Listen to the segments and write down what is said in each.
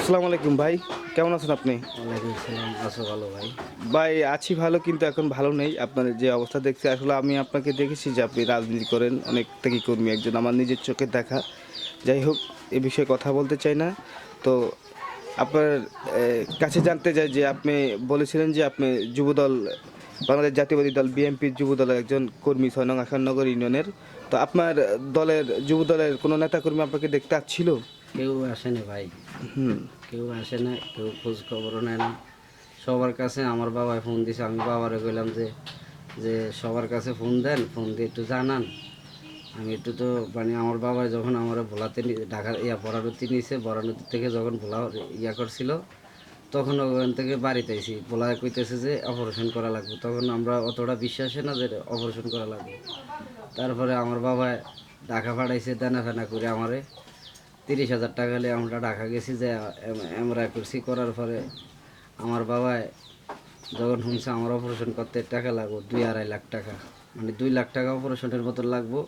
আসসালামু আলাইকুম ভাই, কেমন আছেন আপনি? ওয়ালাইকুম আসসালাম। আছো ভালো ভাই? ভাই আছি ভালো, কিন্তু এখন ভালো নেই। আপনার যে অবস্থা দেখছি, আসলে আমি আপনাকে দেখেছি যে আপনি রাজনীতি করেন, অনেক ত্যাগী কর্মী একজন, আমার নিজের চোখে দেখা। যাই হোক, এ বিষয়ে কথা বলতে চাই না। তো আপনার কাছে জানতে চাই যে আপনি বলেছিলেন যে আপনি যুবদল, বাংলাদেশ জাতীয়বাদী দল বিএনপির যুবদলের একজন কর্মী, ৬ নং আখাননগর ইউনিয়নের। তো আপনার দলের যুবদলের কোনো নেতাকর্মী আপনাকে দেখতে আসছিল? কেউ আসেনি ভাই, হুম। কেউ আসে না, কেউ খোঁজ খবরও নেয় না। সবার কাছে আমার বাবায় ফোন দিছে, আমি বাবারে কইলাম যে যে সবার কাছে ফোন দেন, ফোন দিয়ে একটু জানান। আমি একটু তো মানে আমার বাবা যখন আমার ভোলাতে ঢাকা বরানতি নিয়েছে, বরানতি থেকে যখন ভোলা করছিল, তখন ওখান থেকে বাড়িতে আইসি, ভোলা কইতেছে যে অপারেশন করা লাগবে। তখন আমরা অতটা বিশ্বাসে না যে অপারেশন করা লাগবে। তারপরে আমার বাবা ঢাকা পাঠাইছে দেনা ফেনা করে আমারে 30,000 টাকা হলে আমরা ঢাকা গেছি, যে এমআরআই করছি। করার পরে আমার বাবায় যখন শুনছে আমার অপারেশন করতে টাকা লাগবো 2-2.5 লাখ টাকা, মানে 2 লাখ টাকা অপারেশনের মতন লাগবো,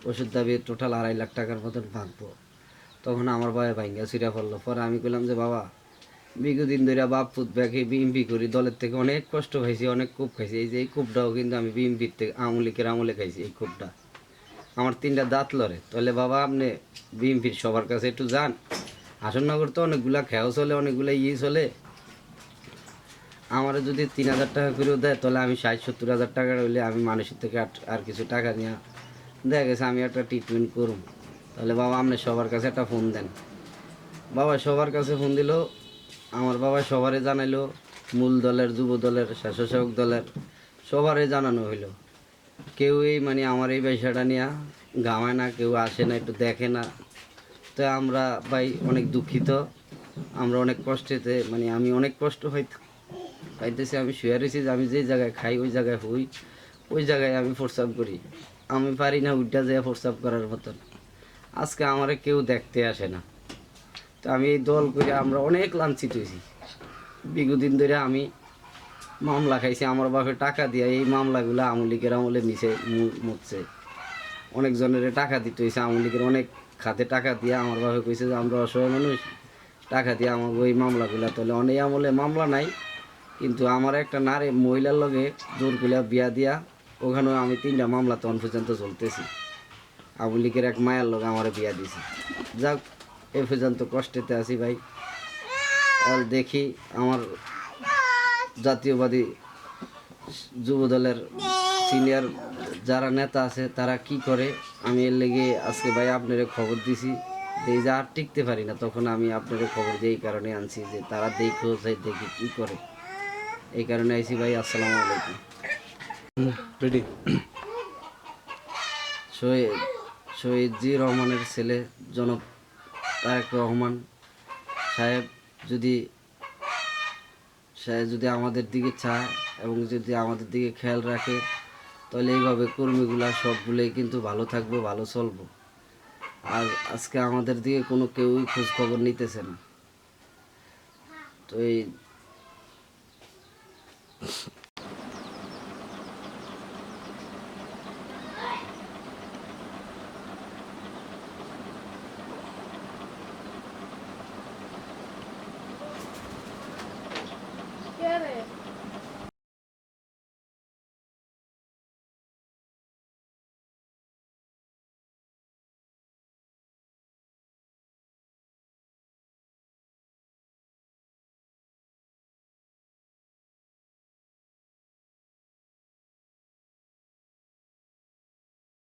ওষুধ দাবি টোটাল 2.5 লাখ টাকার মতন ভাঙবো। তখন আমার বাবা ভাঙ্গা ছিঁড়া পড়লো। পরে আমি কইলাম যে বাবা, বিগদিন ধরে বাপ পুত ব্যাগে বিএমপি করি, দলের থেকে অনেক কষ্ট খাইছি, অনেক কূপ খাইছি। এই যে এই কূপটাও কিন্তু আমি বিএমপির থেকে আমলে খাইছি। এই কূপটা আমার 3টা দাঁত লড়ে। তাহলে বাবা আপনি বিএমপির সবার কাছে একটু যান, হাসননগর তো অনেকগুলা খেয়াও চলে, অনেকগুলা চলে। আমার যদি 3,000 টাকা করেও দেয়, তাহলে আমি 60-70 হাজার টাকা হইলে আমি মানুষের থেকে আর কিছু টাকা নিয়ে দেখা গেছে আমি একটা ট্রিটমেন্ট করুম। তাহলে বাবা আপনি সবার কাছে একটা ফোন দেন। বাবা সবার কাছে ফোন দিল, আমার বাবা সবারে জানাইলো, মূল দলের, যুব দলের, স্বেচ্ছাসেবক দলের সবারে জানানো হইলো। কেউ মানে আমার এই বিষয়টা নিয়ে গামায় না, কেউ আসে না, একটু দেখে না। তো আমরা ভাই অনেক দুঃখিত, আমরা অনেক কষ্টেতে, মানে আমি অনেক কষ্ট পাইতেছি। আমি শুয়ে রয়েছি, যে আমি যে জায়গায় খাই ওই জায়গায় হই, ওই জায়গায় আমি প্রস্রাব করি। আমি পারি না উইটা যায় প্রস্রাব করার মতন। আজকে আমারে কেউ দেখতে আসে না। তো আমি এই দল করে আমরা অনেক লাঞ্ছিত হয়েছি। বিগদিন ধরে আমি মামলা খাইছি, আমার বাপে টাকা দিয়ে এই মামলাগুলো আওয়ামী লীগের আমলে মিশে মুছছে। অনেকজনের টাকা দিতে হয়েছে, আওয়ামী লীগের অনেক খাতে টাকা দিয়ে আমার বাপে কইছে যে আমরা অসহায় মানুষ, টাকা দিয়ে আমার ওই মামলাগুলো। তাহলে অনেক আমলে মামলা নাই, কিন্তু আমার একটা নারী মহিলার লগে জোর করে বিয়া দিয়া, ওখানেও আমি 3টা মামলা তখন পর্যন্ত চলতেছি। আওয়ামী লীগের এক মায়ের লগে আমার বিয়া দিছি। যাক, এ পর্যন্ত কষ্টেতে আছি ভাই। আর দেখি আমার জাতীয়বাদী যুবদলের সিনিয়র যারা নেতা আছে তারা কি করে। আমি এর লেগে আজকে ভাই আপনারে খবর দিছি, এই যে আর টিকতে পারি না, তখন আমি আপনারে খবর দিয়ে এই কারণে আনছি যে তারা দেখো, যে দেখি কি করে। এই কারণে আইছি ভাই। আসসালামু আলাইকুম। রেডি। শহীদ শহীদ জি রহমানের ছেলে জনাব তারেক রহমান সাহেব যদি যদি আমাদের দিকে চায় এবং যদি আমাদের দিকে খেয়াল রাখে, তাহলে এইভাবে কর্মীগুলা সবগুলোই কিন্তু ভালো থাকবো, ভালো চলবো। আর আজকে আমাদের দিকে কোনো কেউই খোঁজ খবর নিতেছে না। তো এই